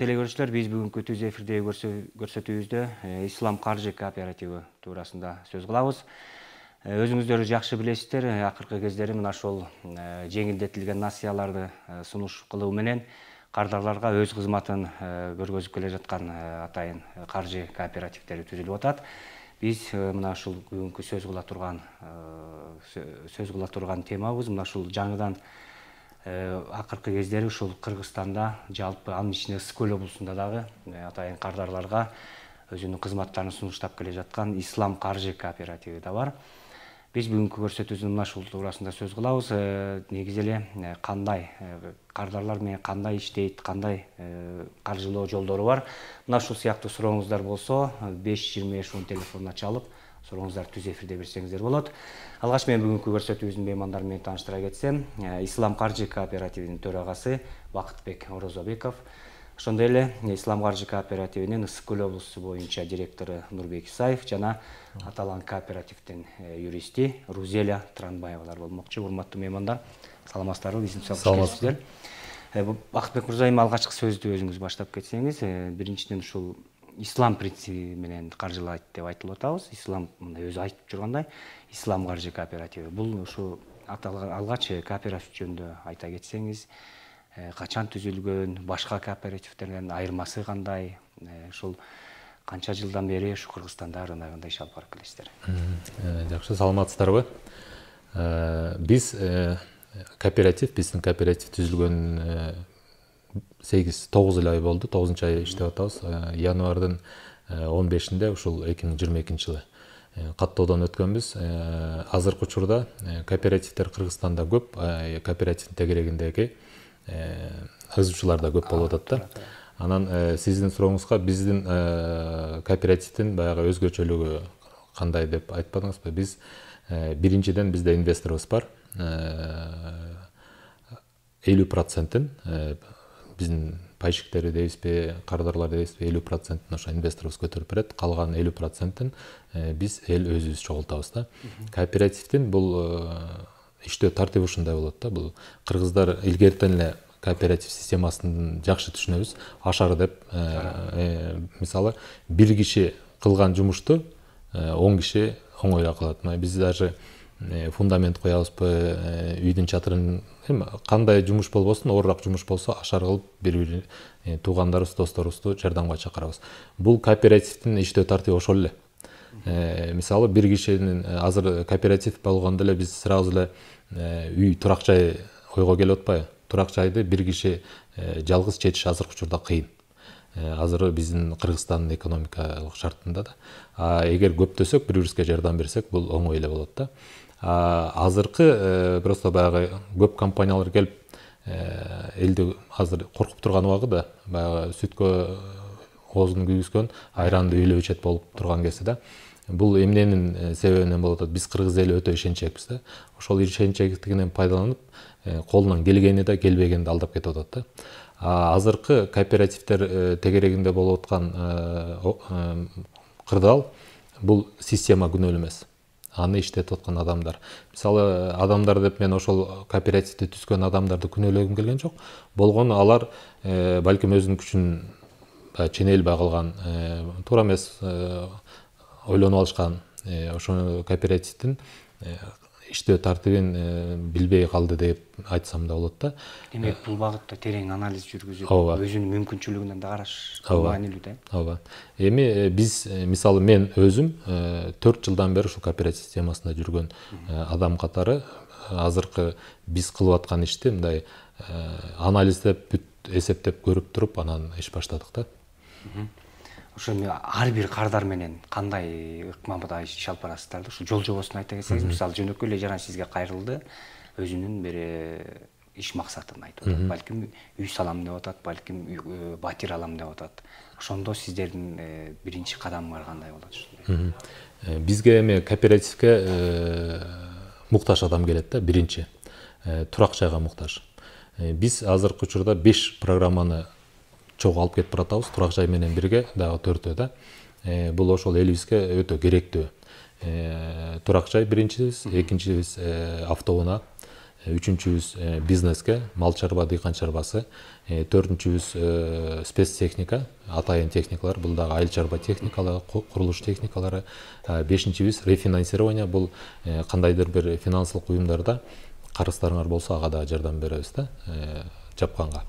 Телекөрүүчүлөр, биз бүгүнкү түз эфирде көрсөтүүбүздө Ислам каржы кооперативи туурасында сөз кылабыз. Өзүңүздөр жакшы билесиздер, акыркы кездери мына ушул жеңилдетилген насыяларды сунуш кылуу менен кардарларга өз кызматын көргөзүп келе жаткан атайын каржы кооперативдери түзүлүп атат. Биз мына ушул бүгүнкү сөз кыла турган темабыз мына ушул жаңыдан акыркы кездери ушул Кыргызстанда, жалпы анын ичинде Ысык көл облусунда дагы атайын кардарларга өзүнүн кызматтарын сунуштап келе жаткан Ислам каржы кооперативи да бар. Биз бүгүнкү көрсөтүүбүздө мына ушул туурасында сөз кылабыз. Негизи эле кандай кардарлар менен кандай иштейт, кандай каржылоо жолдору бар. Мына ушул сыяктуу сурооңуздар болсо 5-25-10 телефонуна чалып сурооңуздар түз эфирде берсеңиздер болот. Алгач мен бүгүнкү көрсөтүүбүздүн меймандары менен тааныштыра кетсем, Ислам каржы кооперативинин төрагасы Бакытбек Орозобеков, ошондой эле Ислам каржы кооперативинин Ысык көл облусу боюнча директору Нурбек Исаев жана аталган кооперативдин юристи Рузеля Транбаевалар болмокчу. Урматтуу меймандар, саламатсыздарбы? Саламатсыздар. Бакытбек мырзайым, алгачкы сөздү өзүңүз баштап кетсеңиз, биринчиден ушул ислам принципи менен каржылайт деп айтылып атабыз. Ислам мындай өзү айтып жүргандай, Ислам каржы кооперативи. Бул ушу алгач кооператив жөнүндө айта кетсеңиз, качан түзүлгөн, башка кооперативтерден айырмасы кандай, ушул канча жылдан бери ушу Кыргызстанда кандай иш алып барып келесиздер? Жакшы, саламатсыздарбы? Биз биздин кооператив түзүлгөн 8-9 ай болду. 9 ай иштеп атабыз. Январдын 15-inde ушул 2022 жылы каттоодон өткөнбүз. Азыркы учурда кооперативдер Кыргызстанда көп, кооперативдин тегерегиндеги ызчылар да көп болуп атат да. Анан сиздин сурооңузга биздин кооперативдин баягы өзгөчөлүгү кандай деп айтпадыңызбы? Биз биринчиден бизде инвесторубуз бар. 50%-ин биздин пайщиктери дейбизби, кардарлар дейбизби, 50%-ин ошо инвесторубуз көтөрүп берет. Калган 50%-ин биз өзүбүз чогултабыз да. Кооперативдин бул иштөө тартиби ушундай болот да. Бул кыргыздар илгертен эле кооператив системасын жакшы түшүнөбүз. Ашар деп, мисалы, бир киши кылган жумушту 10 киши оңой кылат. Биз даже фундамент коябызбы, үйдүн чатырын, кандай жумуш болбосун, оорураак жумуш болсо ашар кылып бири-бири туугандарыбыз, досторубузду жардамга чакырабыз. Бул кооперативдин иштөө тартиби ошол эле. Мисалы, бир кишинин азыр кооператив болгондо эле биз сразу эле үй, турак жай ойго келип атпайбы? Турак жайды бир киши жалгыз чечиш азыркы учурда кыйын. Азыр биздин Кыргызстандын экономикалык шартында да. Эгер көптөсөк, бири-бирибизге жардам берсек, бул оңой эле болот да. Азыркы просто баягы көп компаниялар келип элди азыр коркуп турган убагы, баягы сүткө оозун күйгүзгөн, айранды үйлөп ичет болуп турган кезде да. Бул эмненин себебинен болуп атат? Биз кыргыз эли өтө ишенчекпиз да. Ошол ишенчектигинен пайдаланып, колунан келгени да, келбегени да алдап кетип атат да. Азыркы кооперативдер тегерегинде болуп аткан кырдаал бул система күнөөлүү эмес. Аны иштетип аткан адамдар. Мисалы, адамдар деп мен ошол кооперативди түзгөн адамдарды күнөөлөгүм келген жок. Болгону алар балким өзүнүн күчүн ченелбей калган, туура эмес ойлонуп алышкан, ошо кооперативдин иштөө тартибин билбей калды деп айтсам да болот да. Демек, бул багытта терең анализ жүргүзүп, өзүнүн мүмкүнчүлүгүнөн да караш маанилүү да. Ооба. Эми биз, мисалы, мен өзүм 4 жылдан бери ушул кооператив системасында жүргөн адам катары азыркы биз кылып аткан ишти мындай анализдеп, бүт эсептеп көрүп туруп, анан иш баштадык да. Ошо ар бир кардар менен кандай ыкмамда иш алып барасыздар да? Ушу жол жобосун айта кетсеңиз, мисалы, жөнөкөй эле жана сизге кайрылды, өзүнүн бир иш максатын айтып атат. Балким үй салам деп атат, балким батир алам деп атат. Ошондо сиздердин биринчи кадамыңар кандай болот ушундай? Бизге эми кооперативге муктаж адам келет да, биринчи. Турак жайга муктаж. Биз азыркы учурда 5 программаны чогуу алып кетип баратабыз, турак жай менен бирге, дагы 4-өө да. Бул ошол элибизге өтө керектүү. Турак жай биринчибиз, экинчибиз автоунаа, үчүнчүбүз бизнеске, мал чарба, дыйкан чарбасы, төртүнчүбүз спецтехника, атайын техникалар, бул дагы айыл чарба техникалары, курулуш техникалары, бешинчибиз рефинансирование, бул кандайдыр бир финансылык уюмдарда карыздарыңар болсо ага да жардам беребиз да, жапканга.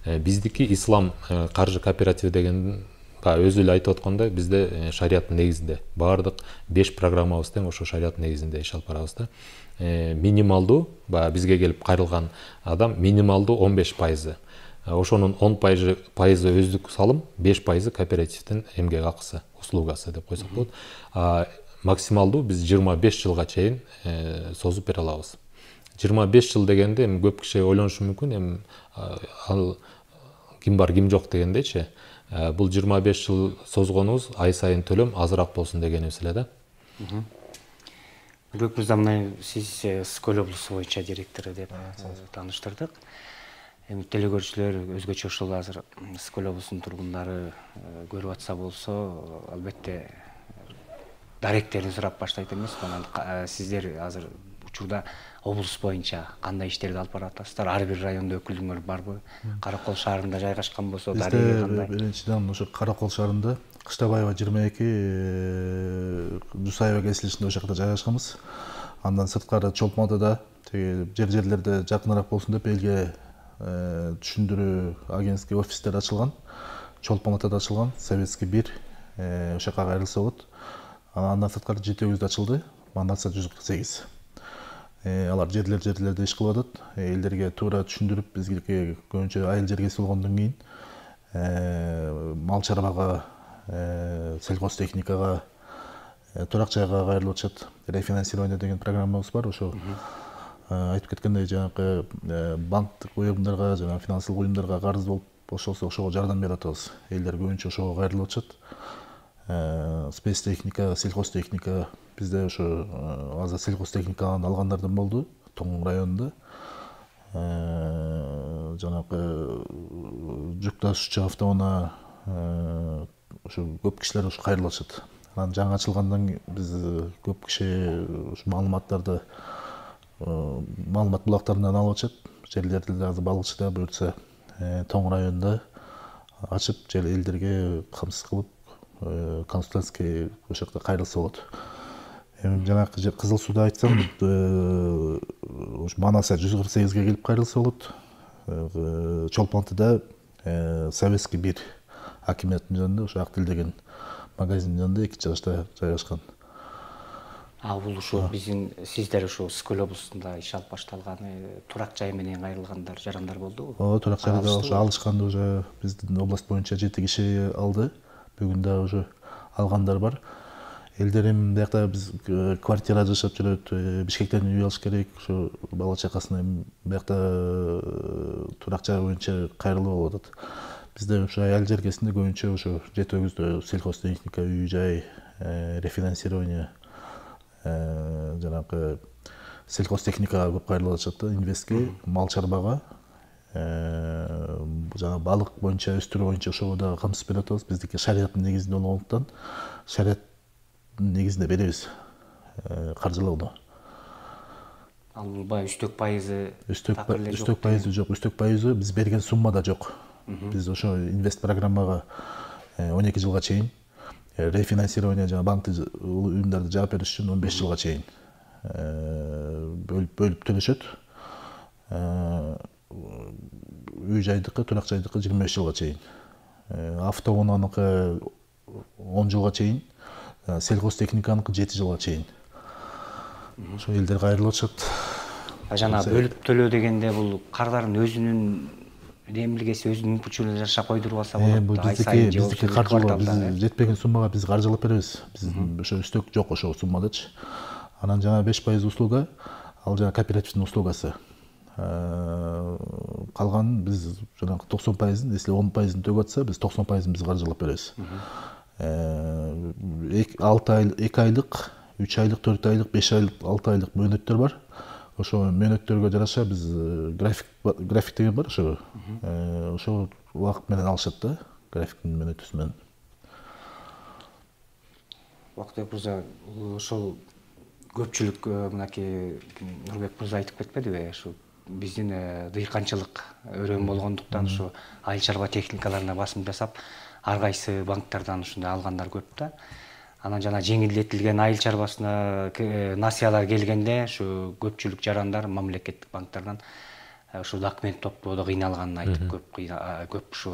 Биздики ислам каржы кооперативи деген өзү эле айтып аткандай, бизде шариаттын негизинде баардык 5 программабыз тең ошо шариаттын негизинде иш алып барабыз да. Минималдуу бизге келип кайрылган адам минималдуу 15%. Ошонун 10% өздүк салым, 5% кооперативдин эмгек акысы, услугасы деп койсок болот. Максималдуу биз 25 жылга чейин созуп бере алабыз. 25 жыл дегенде көп киши ойлонушу мүмкүн, ал ким бар, ким жок дегендейчи. Бул 25 жыл созгонубуз ай сайын төлөм азыраак болсун дегенибиз эле да. Бирөөкүбүздө мына сиз Скөл облусу боюнча директору деп тааныштырдык. Эми телекөрүүчүлөр өзгөчө ушул азыр Скөл облусунун тургундары көрүп атса болсо, албетте даректерин сурап баштайт эмеспи? Анан сиздер азыр учурда облус боюнча кандай иштерди алып барып атасыздар? Ар бир райондо өкүлүңөр барбы? Каракол шаарында жайгашкан болсо, дареги кандай? Биринчиден ошо Каракол шаарында Кыштабаева 22, Жусаева кесилишинде ошол жакта жайгашканбыз. Андан сырткары Чолпон-Атада жерлерде жакыныраак болсун деп элге түшүндүрүү агентский офистер ачылган. Чолпон-Атада ачылган, Советский 1, ошол жака кайрылса болот. Андан сырткары жетеүбүздө ачылды, Мандатса 148. Алар жерлерде иш кылып атат. Элдерге туура түшүндүрүп, бизге көбүнчө айыл жергеси болгондон кийин мал чарбага, сельхозтехникага, турак жайга кайрылып атышат. Рефинансирование деген программабыз бар. Ошо айтып кеткендей, жанагы банктык уюмдарга, жана финансылык уюмдарга карыз болуп ошолсо ошого жардам берип атабыз. Элдер көбүнчө ошого кайрылып атышат. Спецтехника, сельхозтехника, бизде ошо азыр сельхозтехниканы алгандардан болду Тоң районунда. Жанагы жүк ташуучу автоунаа, ошо көп кишилер ошо кайрылып атышат. Анан жаңы ачылгандан биз көп киши ушу маалыматтарды маалымат булактарынан алып атышат. Жерлерди азыр балыкчыда буюрса Тоң районунда ачып, жер элдерге камсыз кылып, консультантский ошол жакта кайрылса болот. Эми жанагы Кызыл Сууда айтсам, Манаса 148ге келип кайрылса болот. Чолпон-Атада Советский 1 акиметтин жанында, ошо Актил деген магазиндин жанында эки жагышта жайгашкан. Бул ушу биздин сиздер ушу Скөл облусунда иш алып башталганы турак жай менен кайрылгандар, жарандар болдубу? Ооба, турак жайда ошо алышканды уже биздин область боюнча 7 киши алды. Бүгүн да уже алгандар бар. Элдер эми биякта биз квартира жашап жүрөт, Бишкектен үй алыш керек, ошо бала чакасына эми биякта турак жай боюнча кайрылып алып атат. Бизде ошо айыл жергесинде көбүнчө ошо жетөбүздө сельхозтехника, үй жай, рефинансирование, жанагы сельхозтехникага көп кайрылып атышат да, инвестке, мал чарбага, жана балык боюнча, өстүрүү боюнча ошого да камсыз берип атабыз. Биздики шариаттын негизинде болгондуктан шариаттын негизинде беребиз каржылоону. Ал баягы үстөк пайызы үстөк пайызы жок, үстөк пайызы биз берген суммада жок. Биз ошо инвест программага 12 жылга чейин, рефинансирование жана банктык уюмдарды жаап бериш үчүн 15 жылга чейин бөлүп төлөшөт. Үй жайдыкы, турак жайдыкы 25 жылга чейин. Автоунааныкы 10 жылга чейин, сельхозтехниканыкы 7 жылга чейин. Ошо элдер кайрылып атышат. Жана бөлүп төлөө дегенде бул кардардын өзүнүн демилгеси, өзүнүн мүмкүнчүлүгүнө жараша койдуруп алса болот. Биздики каржылоо, биз жетпеген суммага биз каржылап беребиз. Биздин ошо үстөк жок ошо суммадачы. Анан жана 5% услуга, ал жана кооперативдин услугасы. Калган биз жанагы 90%, если 10%ын төгүп атса, биз 90%ын биз каржылап беребиз. 2 айлык, 3 айлык, 4 айлык, 5 айлык, 6 айлык мөөнөттөр бар. Ошо мөөнөттөргө жараша биз график деген бар, ошо убакыт менен алышат да, графиктин мөөнөтүсү менен. Убакыт мырза, ошол көпчүлүк мынакей Нурбек мырза айтып кетпедиби, ушу биздин дыйканчылык өрөөн болгондуктан ушу айыл чарба техникаларына басым жасап, ар кайсы банктардан ушундай алгандар көп да. Анан жана жеңилдетилген айыл чарбасына насыялар келгенде ушу көпчүлүк жарандар мамлекеттик банктардан ушу документ топтоодо кыйналганын айтып көп ушу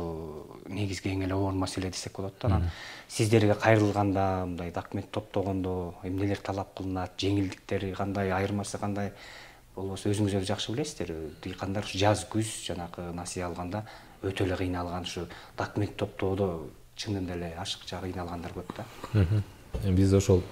негизги эң эле оор маселе десек болот да. Анан сиздерге кайрылганда мындай документ топтогондо эмнелер талап кылынат, жеңилдиктери кандай, айырмасы кандай болбосо өзүңүздөр жакшы билесиздер. Дыйкандар жаз күз жанакы насыя алганда өтө эле кыйналган, ушу документ топтоодо чынында эле ашыкча кыйналгандар көп да. Биз ошол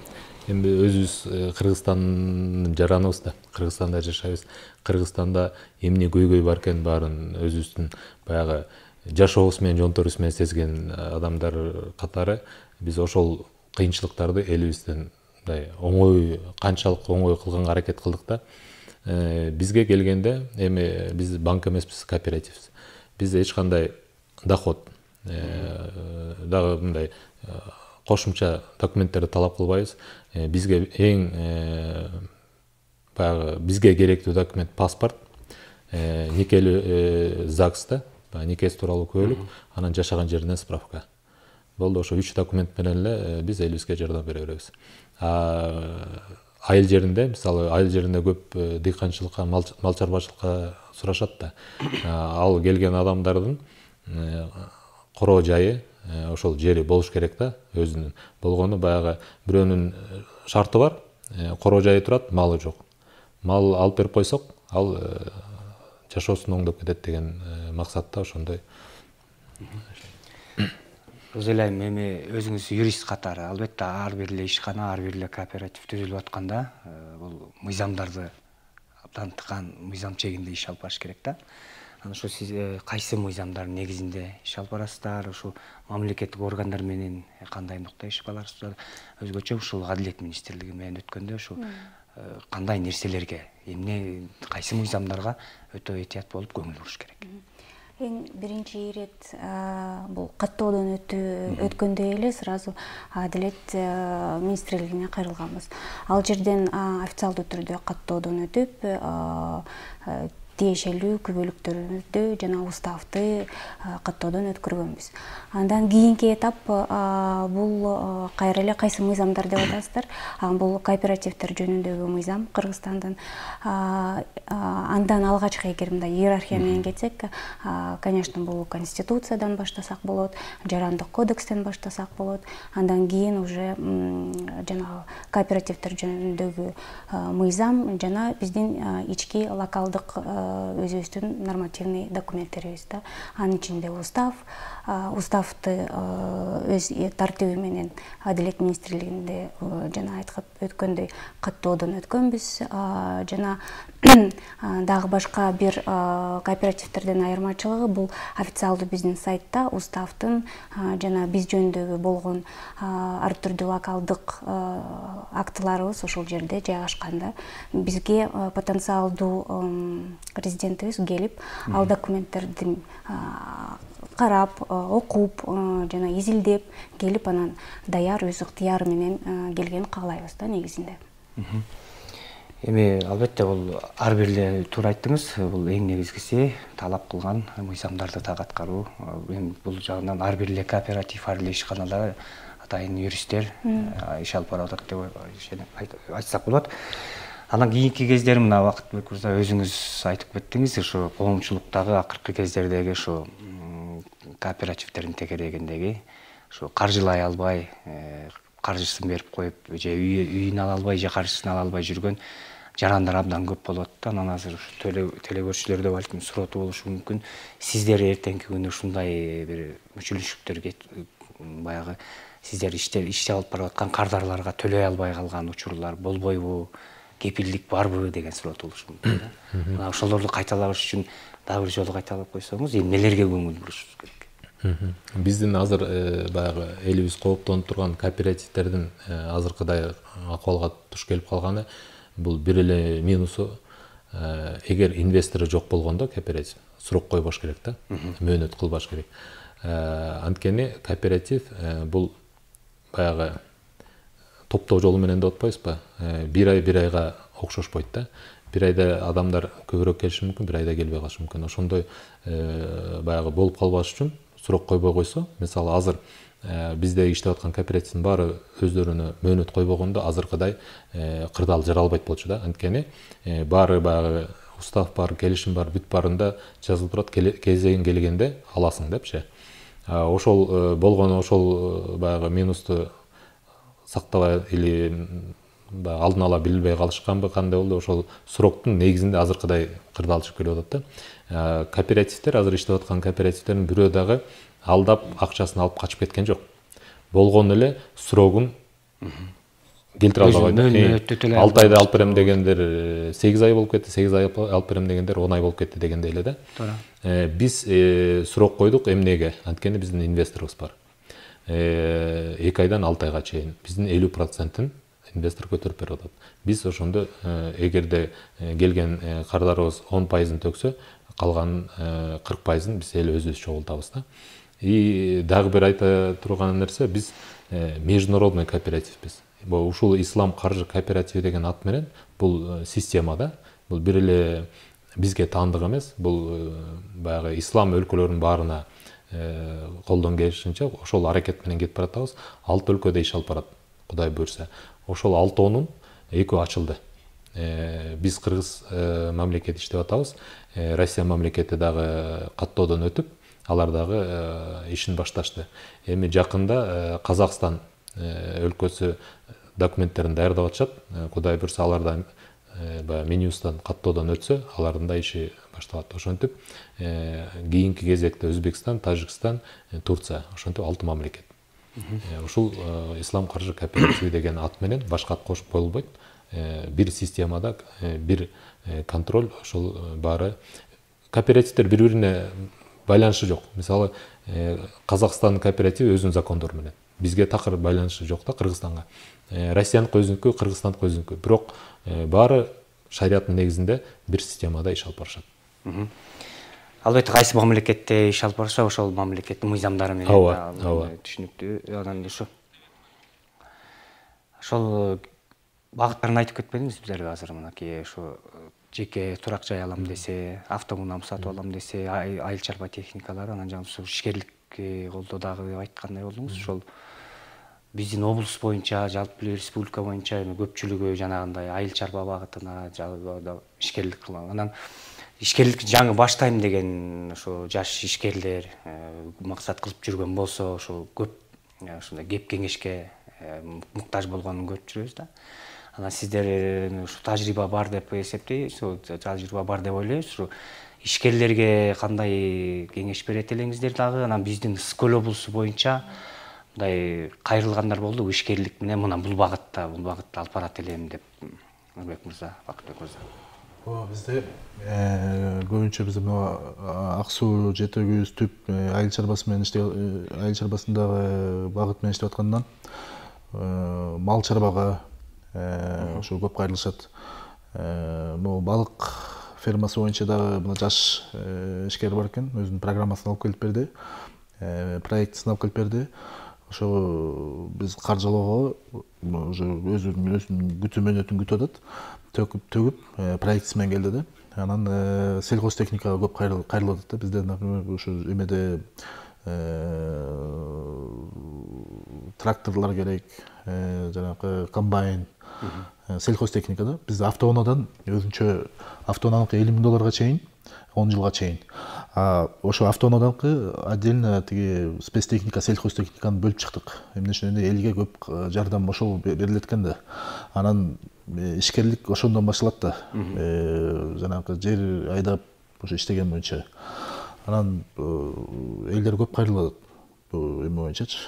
эми өзүбүз Кыргызстандын жараныбыз да, Кыргызстанда жашайбыз. Кыргызстанда эмне көйгөй бар экенин баарын өзүбүздүн баягы жашообуз менен жонторубуз менен сезген адамдар катары биз ошол кыйынчылыктарды элибизден мындай оңой, канчалык оңой кылганга аракет кылдык да. Бизге келгенде эми биз банк эмеспиз, кооперативбиз. Бизде эч кандай доход дагы мындай кошумча документтерди талап кылбайбыз. Бизге эң баягы бизге керектүү документ паспорт, никелүү ЗАГС да, никеси тууралуу куәлик, анан жашаган жеринен справка. Болду, ошо 3 документ менен эле биз элибизге жардам бере беребиз. Айыл жеринде, мисалы айыл жеринде көп дыйканчылыкка, мал чарбачылыкка сурашат да. Ал келген адамдардын короо жайы, ошол жери болуш керек да, өзүнүн. Болгону баягы бирөөнүн шарты бар, короо жайы турат, малы жок. Мал алып берип койсок, ал жашоосун оңдоп кетет деген максатта ошондой. Өзелайм, эми өзүңүз юрист катары, албетте ар бир эле ишкана, ар бир эле кооператив түзүлүп атканда, бул мыйзамдарды абдан тыкан мыйзам чегинде иш алып барыш керек да. Анан ошо сиз кайсы мыйзамдардын негизинде иш алып барасыздар, ошо мамлекеттик органдар менен кандай нукта иш аласыздар, өзгөчө ушул Адилет министрлиги менен өткөндө ошо кандай нерселерге, эмне, кайсы мыйзамдарга өтө этият болуп көңүл буруш керек? Эң биринчи ирет бул каттоодон өткөндө эле сразу Адилет министрлигине кайрылганбыз. Ал жерден официалдуу түрдө каттоодон өтүп, тиешелүү күбөлүктөрдү жана уставды каттоодон өткөргөнбүз. Андан кийинки этап бул кайра эле кайсы мыйзамдар деп атасыздар. Бул кооперативдер жөнүндөгү мыйзам Кыргызстандын. Андан алгачкы эгер мындай иерархия менен кетсек, конечно, бул конституциядан баштасак болот, жарандык кодекстен баштасак болот. Андан кийин уже жана кооперативдер жөнүндөгү мыйзам жана биздин ички локалдык өзүбүздүн нормативный документтерибиз да. Анын ичинде уставды өз тартиби менен Адилет министрлигинде жана айтып өткөндөй каттоодон өткөнбүз. Жана дагы башка бир кооперативдерден айырмачылыгы бул официалдуу биздин сайтта уставдын жана биз жөнүндөгү болгон ар түрдүү локалдык актыларыбыз ошол жерде жайгашканда бизге потенциалдуу резидентибиз келип ал документтерди карап, окуп, жана изилдеп келип анан даяр өз ыктыяры менен келгенин каалайбыз да негизинде. Эми албетте бул ар бир эле туура айттыңыз, бул эң негизгиси талап кылган мыйзамдарды так аткаруу. Эми бул жагынан ар бир эле кооператив, ар эле ишканалар атайын юристтер иш алып барып атат деп айтсак болот. Анан кийинки кездери мына Бакытбек мырза өзүңүз айтып кеттиңиз, ошо коомчулуктагы акыркы кездердеги ошо кооперативдердин текерегиндеги ошо каржылай албай, каржысын берип коюп, же үйүн ала албай, же каржысын ала албай жүргөн жарандар абдан көп болот да. Анан азыр телекөрүүчүлөрдө балким суроо болушу мүмкүн. Сиздер эртеңки күнү ушундай бир мүчүлүшүктөргө баягы сиздер ишти алып барып аткан кардарларга төлөй албай калган учурлар болбойбу? Кепилдик барбы деген суроо болушу мүмкүн да. Мына ошолорду кайталабаш үчүн дагы бир жолу кайталап койсоңуз, эмнелерге көңүл бурушубуз керек? Биздин азыр баягы элибиз кооптонуп турган кооперативдердин азыркыдай акыбалга туш келип калганы бул бир эле минусу, эгер инвестору жок болгондо кооператив сурок койбош керек да, мөөнөт кылбаш керек. Анткени кооператив бул баягы топтоо жолу менен деп атпайбызбы? Бир айга окшошпойт да. Бир айда адамдар көбүрөөк келиши мүмкүн, бир айда келбей калышы мүмкүн. Ошондой баягы болуп калбаш үчүн сурок койбой койсо, мисалы азыр бизде иштеп аткан кооперативдин баары өздөрүнө мөөнөт койбогондо азыркыдай кырдаал жаралбайт болчу да. Анткени баары баягы устав бар, келишим бар, бүт баарында жазылып турат, кезегин келгенде аласың депчи. Ошол болгон ошол баягы минусту сактабай или алдын ала билбей калышканбы, кандай болду, ошол сроктун негизинде азыркыдай кырдаал чыгып келип атат да. Кооперативдер, азыр иштеп аткан кооперативдердин бирөө дагы алдап акчасын алып качып кеткен жок. Болгон эле срогун келтире албай койду. 6 айда алып берем дегендер 8 ай болуп кетти, 8 ай алып берем дегендер 10 ай болуп кетти дегендей эле да. Биз срок койдук эмнеге? Анткени биздин инвесторубуз бар. 2 айдан 6 айга чейин биздин 50%-ын инвестор көтөрүп берип атат. Биз ошондо эгерде келген кардарыбыз 10%-ын төксө, калган 40%-ын биз эл өзүбүз чогултабыз да. И дагы бир айта турган нерсе, биз международный кооперативбиз. Ушул ислам каржы кооперативи деген ат менен бул системада, бул бир эле бизге таандык эмес, бул баягы ислам өлкөлөрүнүн баарына колдон келишинче ошол аракет менен кетип баратабыз. 6 өлкөдө иш алып барат, Кудай буйрса. Ошол 6-онун 2 ачылды. Биз Кыргыз мамлекети иштеп атабыз. Россия мамлекети дагы каттоодон өтүп, алар дагы ишин башташты. Эми жакында Казакстан өлкөсү документтерин даярдап атышат. Кудай буйрса алар да Минюстан каттоодон өтсө, алардын да иши башталат. Ошентип кийинки кезекте Өзбекстан, Тажикстан, Турция, ошентип 6 мамлекет. Ушул ислам каржы кооперативи деген ат менен башка ат кошуп коюлбойт. Бир системада бир контроль, ошол баары кооперативдер бири-бирине байланышы жок. Мисалы, Казакстандын кооперативи өзүнүн закондору менен. Бизге такыр байланышы жок да Кыргызстанга. Россияныкы өзүнүкү, Кыргызстандыкы өзүнүкү. Бирок баары шариаттын негизинде бир системада иш алып барышат. Албетте кайсы мамлекетте иш алып барса, ошол мамлекеттин мыйзамдары менен түшүнүктүү. Анан ошол багыттарын айтып кетпедиңиз бизерге азыр мынакей ушу жеке турак жай алам десе, автоунам сатып алам десе, айыл чарба техникалары, анан жаңы ишкерлик колдоо дагы деп айткандай болдуңуз. Ошол биздин облус боюнча, жалпы республика боюнча көпчүлүгү жанагындай айыл чарба багытына ишкерлик кылган. Анан ишкерлик жаңы баштайм деген ошо жаш ишкерлер максат кылып жүргөн болсо, ошо көп ушундай кеп кеңешке муктаж болгонун көрүп жүрөбүз да. Анан сиздер ушу тажрыйба бар деп эсептейбиз, тажрыйба бар деп ойлойбуз. Ушу ишкерлерге кандай кеңеш берет элеңиздер дагы? Анан биздин Скөл облусу боюнча мындай кайрылгандар болду, ишкерлик менен мына бул багытта алып барат элем деп. Нурбек мырза, Бакытбек мырза. Бизде көбүнчө биз Ак суу жетөгүбүз түп айыл чарбасы менен айыл чарбасындагы багыт менен иштеп аткандан мал чарбага ошо көп кайрылышат. Могу балык фермасы боюнча дагы мына жаш ишкер бар экен, өзүнүн программасын алып келип берди, проектисин алып келип берди. Ошо биз каржылоого уже өзүнүн күтүмөнөтүн күтүп атат, төгүп проектиси менен келди да. Анан сельхозтехникага көп кайрылып атат да. Бизде, например, ушу эмеде тракторлор керек, жанагы комбайн, сельхозтехникада. Бизде автоунаадан өзүнчө автоунааныкы $50,000 чейин, 10 жылга чейин. Ошо автоунааданыкы отдельно тиги спецтехника, сельхозтехниканы бөлүп чыктык. Эмне үчүн элге көп жардам ошол берилет экен да. Анан ишкерлик ошондон башталат да. Жанагы жер айдап ошо иштеген боюнча. Анан элдер көп кайрылып атат. Бул эме боюнчачы,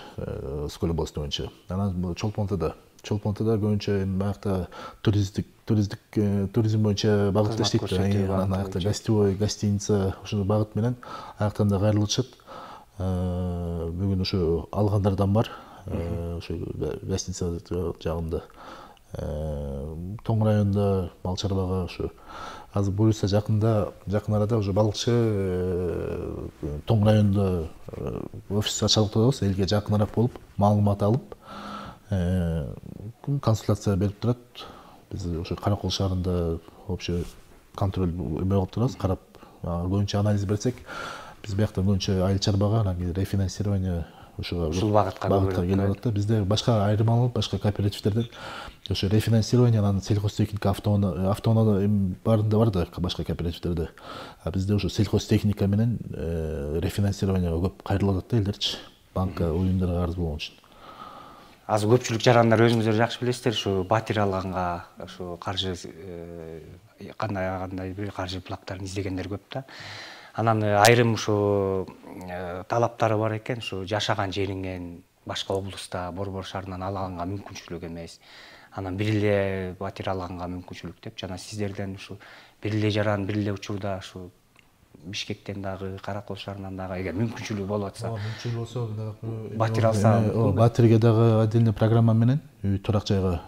Скөл областу боюнча. Анан Чолпонтада көбүнчө аякта туризм боюнча багытта иштейт. Анан аякта гостевой, гостиница ошол багыт менен аяктан да кайрылып атышат. Бүгүн ошо алгандардан бар. Ошо гостиница жагында. Тоң районунда мал чарбага ошо азыр буюрса жакын арада уже балыкчы Тоң районунда офис ачалып атабыз. Элге жакыныраак болуп, маалымат алып, консультация берип турат. Биз ошо Каракол шаарында общий контроль болуп турабыз, карап көбүнчө анализ берсек, биз бияктан көбүнчө айыл чарбага, анан кийин рефинансирование ушул багытка келип атат да. Бизде башка айырмалык, башка кооперативтерден ошо рефинансирование, анан сельхозтехника автоунаа баарында бар да, башка кооперативтерде. А бизде ошо сельхозтехника менен рефинансированияга көп кайрылып атат да элдерчи, банка уюмдарга арыз болгон үчүн. Азыр көпчүлүк жарандар өзүңүздөр жакшы билесиздер, ушу батир алганга ушу каржы кандай бир каржы булактарын издегендер көп да. Анан айрым ушу талаптары бар экен, ушу жашаган жериңен башка облустта, Борбор шаарынан алганга мүмкүнчүлүк эмес. Анан бир эле батир алганга мүмкүнчүлүк деп, жана сиздерден ушу бир эле жаран, бир эле учурда ушу Бишкектен дагы, Каракол шаарынан дагы эгер мүмкүнчүлүгү болуп атса, батир алса, батирге дагы отдельный программа менен турак жайга,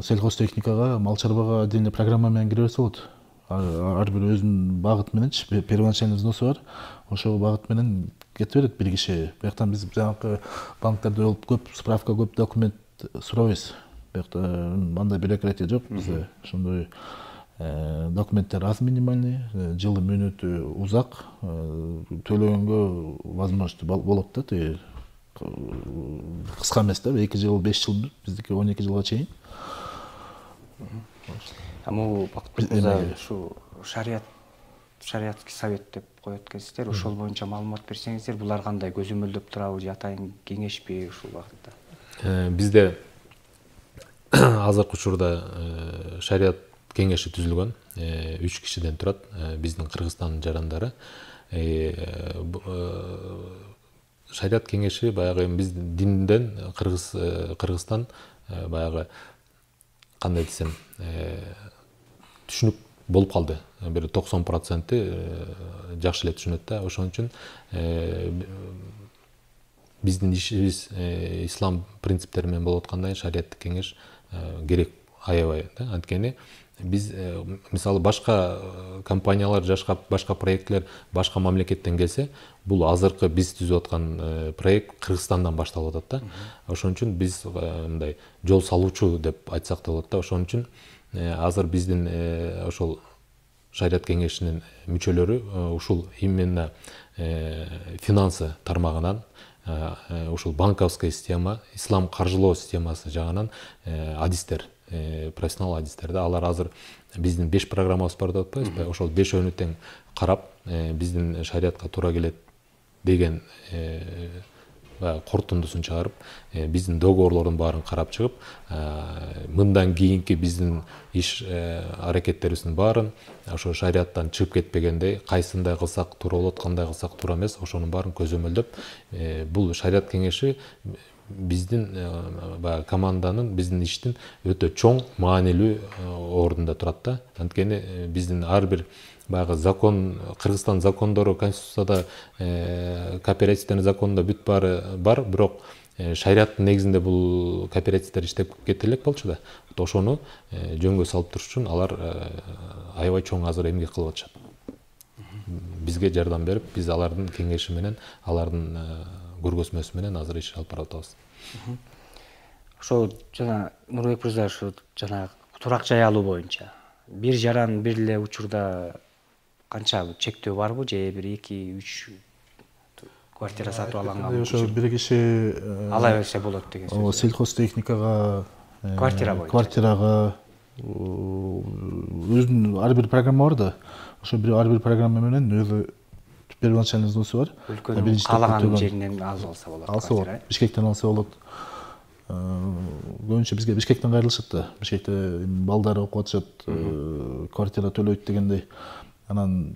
сельхозтехникага, мал чарбага отдельный программа менен кире берсе болот. Ар бир өзүнүн багыт мененчи, первоначальный взносу бар. Ошол багыт менен кете берет бир киши. Бияктан биз жанакы банктерде болуп көп справка, көп документ сурабайбыз. Биякта андай бюрократия жок бизде. Ошондой документтер аз минимальный, жылы мөөнөтү узак, төлөгөнгө возможность болот да, тиги кыска эмес да, 2 жыл, 5 жыл, биздики 12 жылга чейин. Бул ушу шариатский совет деп коет экенсиздер, ошол боюнча маалымат берсеңиздер, булар кандай көзөмөлдөп турабы, же атайын кеңешпи ушул багытта? Бизде азыркы учурда шариат кеңеши түзүлгөн, 3 кишиден турат, биздин Кыргызстандын жарандары. Шариат кеңеши баягы биздин динден Кыргызстан баягы кандай десем, түшүнүк болуп калды. Бир 90% жакшы эле түшүнөт да. Ошон үчүн биздин ишибиз ислам принциптери менен болуп аткандай шариаттык кеңеш керек аябай да. Анткени биз мисалы башка компаниялар, башка проектлер башка мамлекеттен келсе, бул азыркы биз түзүп аткан проект Кыргызстандан башталып атат да. Ошон үчүн биз мындай жол салуучу деп айтсак да болот да. Ошон үчүн азыр биздин ошол шариат кеңешинин мүчөлөрү ушул именно финансы тармагынан, ушул банковская система, ислам каржылоо системасы жагынан адистер, профессионал адистер да. Алар азыр биздин 5 программабыз бар деп атпайбызбы? Ошол 5-өнү тең карап, биздин шариатка туура келет деген корутундусун чыгарып, биздин договорлордун баарын карап чыгып, мындан кийинки биздин иш аракеттерибиздин баарын ошо шариаттан чыгып кетпегендей, кайсындай кылсак туура болот, кандай кылсак туура эмес, ошонун баарын көзөмөлдөп, бул шариат кеңеши биздин команданын, биздин иштин өтө чоң, маанилүү ордунда турат да. Анткени биздин ар бир баягы закон, Кыргызстан закондору, конституцияда, кооперативдердин законунда бүт баары бар, бирок шариаттын негизинде бул кооперативдер иштеп кете элек болчу да. Ошону жөнгө салып туруш үчүн алар аябай чоң азыр эмгек кылып атышат. Бизге жардам берип, биз алардын кеңеши менен, алардын көргөзмөсү менен азыр иш алып барып атабыз. Ошо жана Нурбек мырза, ушу жана турак жай алуу боюнча бир жаран бир эле учурда канча чектөө барбы, же 1-2-3 квартира сатып алганга? Ошо бир киши ала берсе болот деген сөз. Сельхозтехникага, квартирага өзүнүн ар бир программа бар да. Ошо ар бир программа менен өзү первоначальный взносу бар. Өлкөнүн каалаган жеринен алып алса болот. Алса болот. Бишкектен алса болот. Көбүнчө бизге Бишкектен кайрылышат да. Бишкекте балдары окуп атышат, квартира төлөйт дегендей. Анан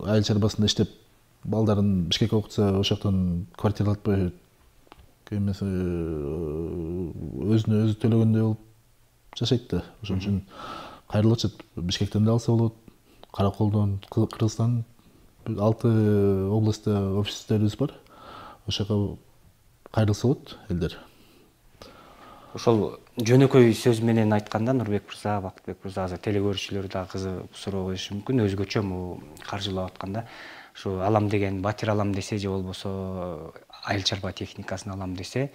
айыл чарбасында иштеп, балдарын Бишкекке окутса, ошол жактан квартира албай, эмесе өзүнө өзү төлөгөндөй болуп жашайт да. Ошон үчүн кайрылып атышат. Бишкектен да алса болот. Караколдон, Кыргызстан 6 областта офистерибиз бар. Ошого кайрылса болот элдер. Ошол жөнөкөй сөз менен айтканда, Нурбек мырза, Бакытбек мырза, азыр теле көрүүчүлөр да кызыгып суроо коюшу мүмкүн. Өзгөчө каржылап атканда, алам деген батир алам десе, же болбосо айыл чарба техникасын алам десе,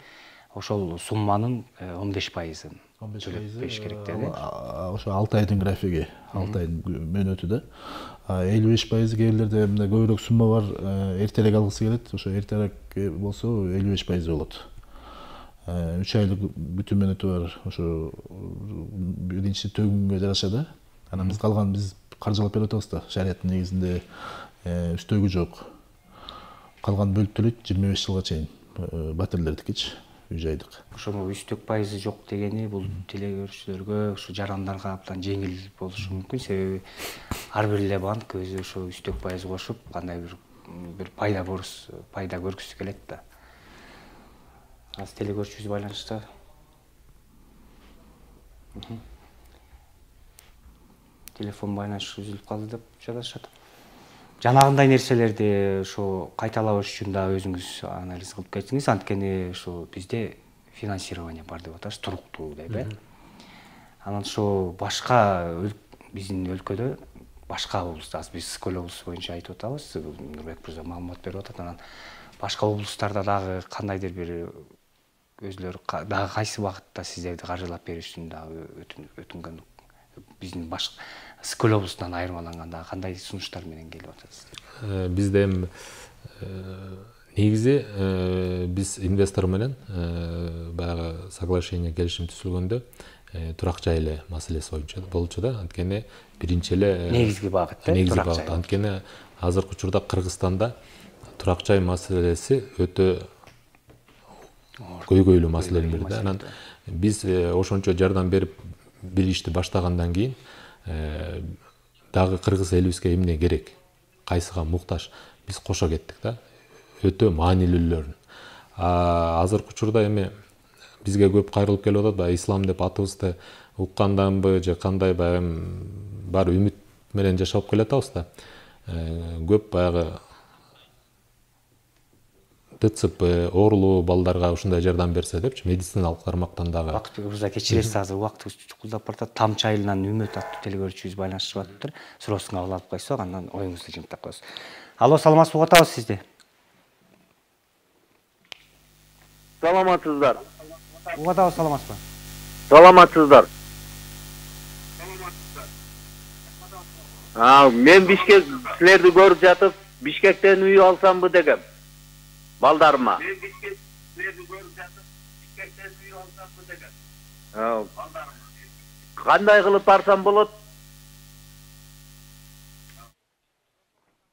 ошол сумманын 15%-ын төлөп бериш керек деди. Ошо 6 айдын графиги, 6 айдын мөөнөтү 55% кээрлерде мындай көбүрөөк сумма бар, эртерээк алгысы келет. Ошо эртерээк болсо 55% болот. 3 айлык бүтүн мөөнөтү бар. Ошо биринчи төгүнгө жараша да. Анан биз калган биз каржылап берип атабыз да. Шарияттын негизинде үстөгү жок. Калган бөлүп төлөйт 25 жылга чейин. Батирлердикичи. Үй-жайдык. Ошону үстөк пайызы жок дегени бул телегөрүүчүлөргө, ушу жарандарга абдан жеңил болушу мүмкүн. Себеби ар бир эле банк өзү ошо үстөк пайыз кошуп, кандай бир пайда көргүсү келет да. Азыр телегөрүүчүбүз байланышта. Телефон байланышы үзүлүп калды деп жатышат. Жанагындай нерселерди ошо кайталабаш үчүн да өзүңүз анализ кылып кетсиңиз, анткени ошо бизде финансирование бар деп атабыз, туруктуу деп, Анан ошо башка биздин өлкөдө башка облустар, биз Скөл облусу боюнча айтып атабыз, Нурбек мырза маалымат берип атат. Анан башка облустарда дагы кандайдыр бир өзүлөрү дагы кайсы багытта сиздерди каржылап бериш үчүн дагы өтүнгөн биздин башка Скөл облусунан айырмаланганда кандай сунуштар менен келип атасыздар? Бизде негизи биз инвестор менен баягы соглашение келишим түзүлгөндө турак жай эле маселеси боюнча болчу да. Анткени биринчи эле негизги багыт, негизги багыт. Анткени азыркы учурда Кыргызстанда турак жай маселеси өтө көйгөйлүү маселенин бири да. Анан биз ошончо жардам берип бир ишти баштагандан кийин дагы кыргыз элибизге эмне керек, кайсыга муктаж, биз кошо кеттик да. Өтө маанилүүлөрүн. Азыркы учурда эми бизге көп кайрылып келип атат, баягы ислам деп атыбызды укканданбы же кандай, баягы бар үмүт менен жашап келатабыз да. Көп баягы ТЦП, оорулуу балдарга ушундай жардам берсе депчи, медициналык тармактан дагы. Бакытбек мырза, кечиресиз, азыр убактыбыз чукулдап баратат. Тамчы айылынан Үмөт аттуу телегөрүүчүбүз байланышып атыптыр. Суроосун кабыл алып койсок, андан оюңузду жыйынтыктап коебуз. Алло, саламатсызбы? Угуп атабыз сизди. Саламатсыздар. Угуп атабыз, саламатсызбы? Саламатсыздар. Мен Бишкек силерди көрүп жатып, Бишкектен үй алсамбы дегем. Балдарыма. Мен Бишкек силерди көрүп жатып, Бишкектен үй алсамбы дегем. Кандай кылып барсам болот?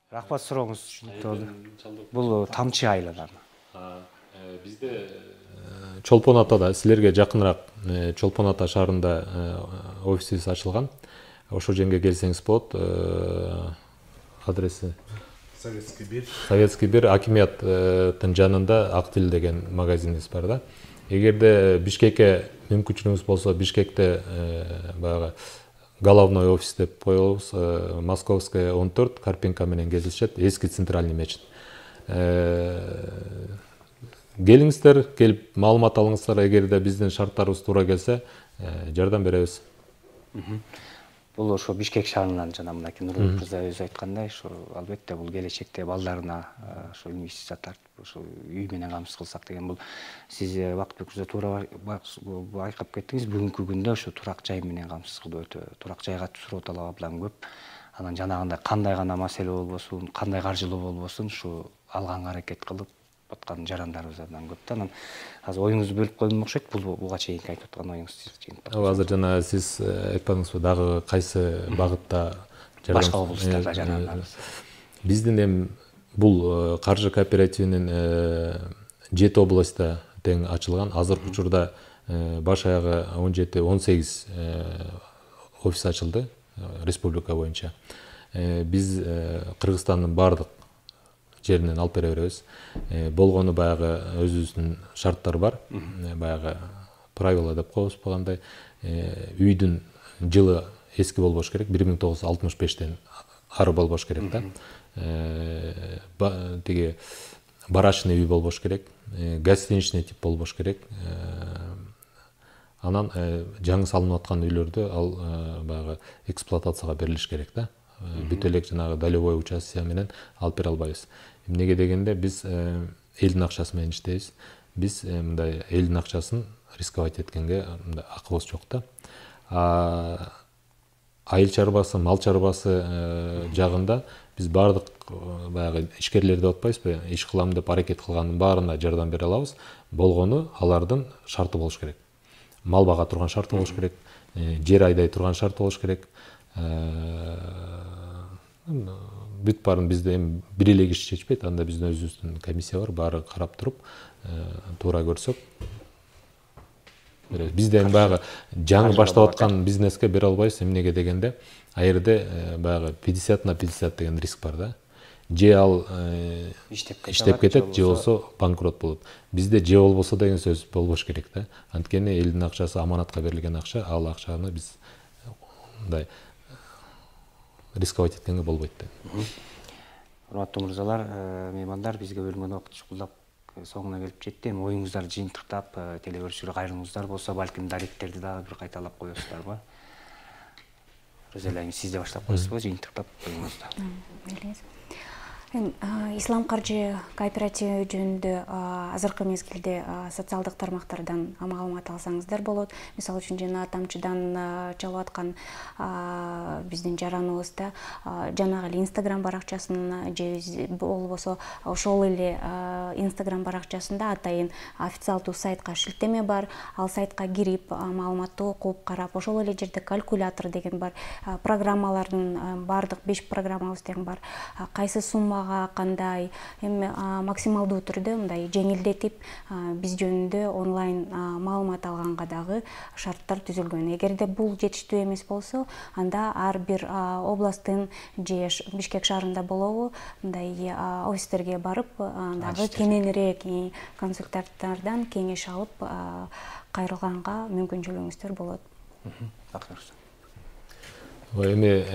Рахмат, сурооңуз түшүнүктүү болду. Бул Тамчы айылынан. Бизде Чолпон Атада, силерге жакыныраак Чолпон Ата шаарында офисибиз ачылган. Ошо жерге келсеңиз болот. Адреси Советский 1 акимияттын жанында Актил деген магазинибиз бар да. Эгерде Бишкекке мүмкүнчүлүгүңүз болсо, Бишкекте баягы головной офис деп коебуз, Московская 14, Карпенко менен кездешет, эски центральный мечит. Келиңиздер, келип маалымат алыңыздар, эгерде биздин шарттарыбыз туура келсе, жардам беребиз. Бул ошо Бишкек шаарынан жана мынакей Нурбек мырза өзү айткандай, ошо албетте бул келечекте балдарына ошо инвестиция тартып, ошо үй менен камсыз кылсак деген бул сиз Бакытбек мырза туура айкап кеттиңиз. Бүгүнкү күндө ошо турак жай менен камсыз кылуу өтө турак жайга суроо талап абдан көп. Анан жанагындай кандай гана маселе болбосун, кандай каржылуу болбосун, ушу алганга аракет кылып аткан жарандарыбыз абдан көп да. Анан азыр оюңузду бөлүп койдум окшойт. Буга чейинки айтып аткан оюңузду жыйынтыктап. Азыр жана сиз айтпадыңызбы, дагы кайсы багытта башка облустарда жарандарыбыз? Биздин эми бул каржы кооперативинин 7 областта тең ачылган. Азыркы учурда баш аягы 17-18 офис ачылды республика боюнча. Биз Кыргызстандын бардык жеринен алып бере беребиз. Болгону баягы өзүбүздүн шарттар бар. Баягы правила деп коебуз багандай. Үйдүн жылы эски болбош керек, 1965-тен ары болбош керек да. Тиги барачный үй болбош керек, гостиничный тип болбош керек. Анан жаңы салынып аткан үйлөрдү ал баягы эксплуатацияга берилиш керек да. Бүт элек жанагы долевой участие менен алып бере албайбыз. Эмнеге дегенде биз элдин акчасы менен иштейбиз. биз мындай элдин акчасын рисковать эткенге мындай акыбыз жок да. Айыл чарбасы, мал чарбасы жагында биз бардык баягы ишкерлер деп атпайбызбы, иш кылам деп аракет кылгандын баарына жардам бере алабыз. Болгону алардын шарты болуш керек. Мал бага турган шарты болуш керек, жер айдай турган шарты болуш керек. Бүт барын бизде эми бир эле киши чечпейт, анда биздин өзүбүздүн комиссия бар, баары карап туруп, туура көрсөк. Бизде эми баягы жаңы баштап аткан бизнеске бере албайбыз, эмнеге дегенде, ал жерде баягы 50/50 деген риск бар да. Же ал иштеп кетет, же болсо банкрот болот. Бизде же болбосо деген сөз болбош керек да. Анткени элдин акчасы аманатка берилген акча, ал акчаны биз мындай рисковать эткенге болбойт да. Урматтуу мырзалар, меймандар, бизге бөлүнгөн убакыт чукулдап соңуна келип жетти. Эми оюңуздарды жыйынтыктап, телебөрчүгө кайрымыңыздар болсо, балким даректерди дагы бир кайталап коесуздарбы? Розалия, сиз де баштап коесузбу жыйынтыктап оюңузду? Ислам каржы кооперативи жөнүндө азыркы мезгилде социалдык тармактардан маалымат алсаңыздар болот. Мисалы үчүн жана тамчыдан чалып аткан биздин жараныбызда жанагы эле Instagram баракчасын же болбосо ошол эле Instagram баракчасында атайын официалдуу сайтка шилтеме бар. Ал сайтка кирип, маалыматты окуп, карап, ошол эле жерде калькулятор деген бар. Программалардын бардык 5 программабыз тең бар. Кайсы сумма кандай, эми максималдуу түрдө мындай жеңилдетип биз жөнүндө онлайн маалымат алганга дагы шарттар түзүлгөн. Эгерде бул жетиштүү эмес болсо, анда ар бир областтын же Бишкек шаарында болобу, мындай офистерге барып, дагы кененирээк консультанттардан кеңеш алып кайрылганга мүмкүнчүлүгүңүздөр болот. Эми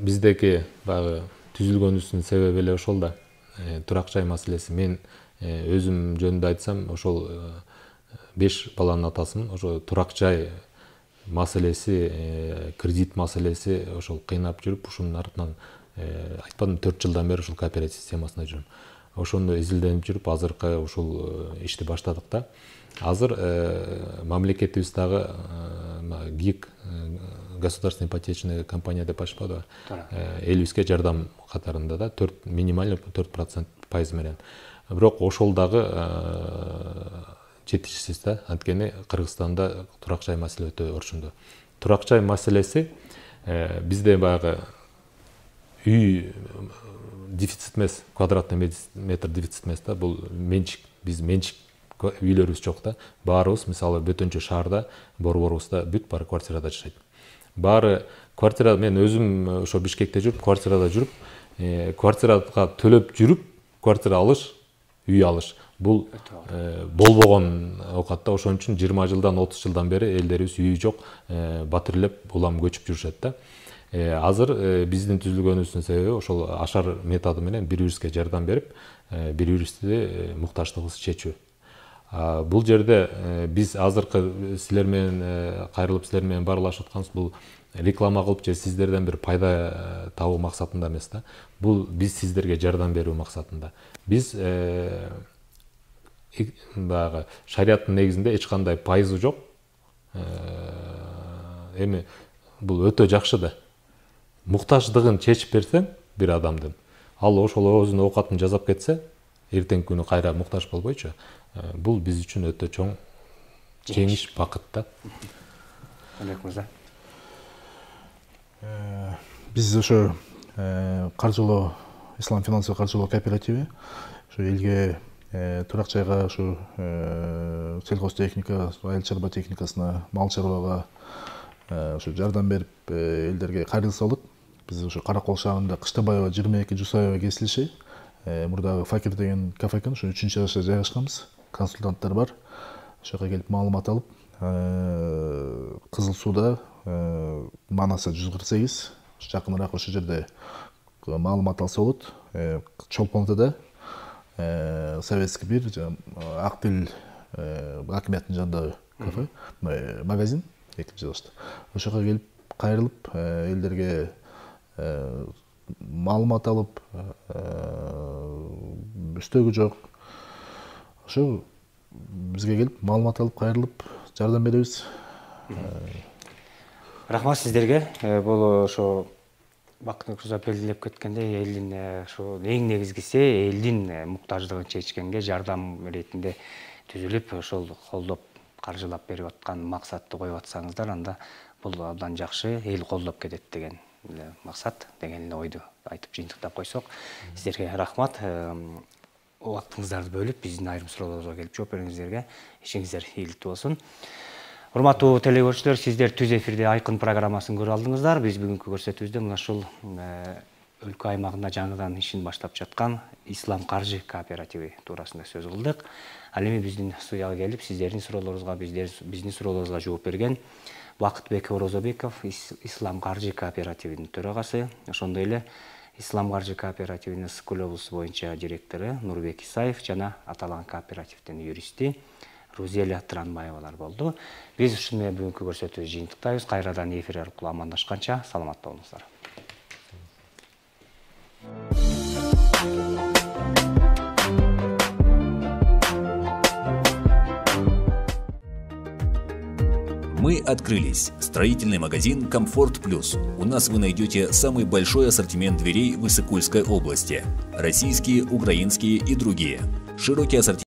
биздеки баягы түзүлгөнүбүздүн себеби эле ошол да. Турак жай маселеси. Мен өзүм жөнүндө айтсам, ошол 5 баланын атасымын. Ошо турак жай маселеси, кредит маселеси ошол кыйнап жүрүп, ушунун артынан айтпадым, 4 жылдан бери ушул кооператив системасында жүрүм. Ошону изилденип жүрүп, азыркы ушул ишти баштадык да. Азыр мамлекетибиз дагы ГИК, государственная ипотечная компания деп айтышпадыбы? Элибизге жардам катарында да, минимально 4% пайыз менен. Бирок ошол дагы жетишсиз да. Анткени Кыргызстанда турак жай маселе өтө өрчүндүү. Турак жай маселеси бизде баягы үй дефицит эмес, квадратный метр дефицит эмес да. Бул менчик, биз менчик үйлөрүбүз жок да. Баарыбыз, мисалы, Бөтөнчө шаарда, борборубузда бүт баары квартирада жашайт. Баары квартира, мен өзүм ошо Бишкекте жүрүп, квартирада жүрүп, квартирага төлөп жүрүп, квартира алыш, үй алыш. Бул болбогон оокат да. Ошон үчүн 20 жылдан 30 жылдан бери элдерибиз үйү жок, батирлеп улам көчүп жүрүшөт да. Азыр биздин түзүлгөнүбүздүн себеби ошол ашар методу менен бири-бирибизге жардам берип, бири-бирибизди муктаждыгыбызды чечүү. Бул жерде биз азыркы силер менен кайрылып, силер менен баарлашып атканыбыз бул реклама кылып же сиздерден бир пайда табуу максатында эмес да. Бул биз сиздерге жардам берүү максатында. Биз баягы шарияттын негизинде эч кандай пайызы жок. Эми бул өтө жакшы да. Муктаждыгын чечип берсең бир адамдын, ал ошол өзүнүн оокатын жасап кетсе, эртеңки күнү кайра муктаж болбойчу. Бул биз үчүн өтө чоң жеңиш, бакыт да. Биз ошо каржылоо, Ислам финансовый каржылоо кооперативи ошо элге турак жайга, ошо сельхозтехника, айыл чарба техникасына, мал чарбага ошо жардам берип элдерге кайрылса болот. Биз ошо Каракол шаарында Кыштабаева 22 Жусаева кесилиши, мурдагы Факир деген кафе экен, ошо 3-этажда жайгашканбыз. Консультанттар бар. Ошо жака келип маалымат алып, Кызыл Сууда Манаса 148, жакыныраак ошол жерде маалымат алса болот. Чолпон Атада Советский 1, Актил акиметтин жанындагы кафе, магазин экинчи этажда. Ошого келип кайрылып, элдерге маалымат алып, үстөгү жок, ошо бизге келип маалымат алып кайрылып жардам беребиз. Рахмат сиздерге. Бул ошо Бакытбек Мырза белгилеп кеткендей, элдин ошо эң негизгиси элдин муктаждыгын чечкенге жардам иретинде түзүлүп, ошол колдоп, каржылап берип аткан максатты коюп атсаңыздар, анда бул абдан жакшы, эл колдоп кетет деген максат деген ойду айтып жыйынтыктап койсок. Сиздерге рахмат. Убактыңыздарды бөлүп, биздин айрым суроолорубузга келип жооп бериңиздерге ишиңиздер ийгиликтүү болсун. Урматтуу телегөрүүчүлөр, сиздер түз эфирде Айкын программасын көрүп алдыңыздар. Биз бүгүнкү көрсөтүүбүздө мына ушул өлкө аймагында жаңыдан ишин баштап жаткан Ислам каржы кооперативи туурасында сөз кылдык. Ал эми биздин студияга келип, сиздердин суроолоруңузга, биздин суроолорубузга жооп берген Бакытбек Орозобеков, Ислам каржы кооперативинин төрагасы, ошондой эле Ислам каржы кооперативинин Ысык-Көл облусу боюнча директору Нурбек Исаев жана аталган кооперативдин юристи Рузеля Транбаевалар болду. Биз ушуну менен бүгүнкү көрсөтүүбүздү жыйынтыктайбыз. Кайрадан эфир аркылуу амандашканча саламатта болуңуздар. Мы открылись. Строительный магазин «Комфорт Плюс». У нас вы найдете самый большой ассортимент дверей в Исыкульской области. Российские, украинские и другие. Широкий ассортимент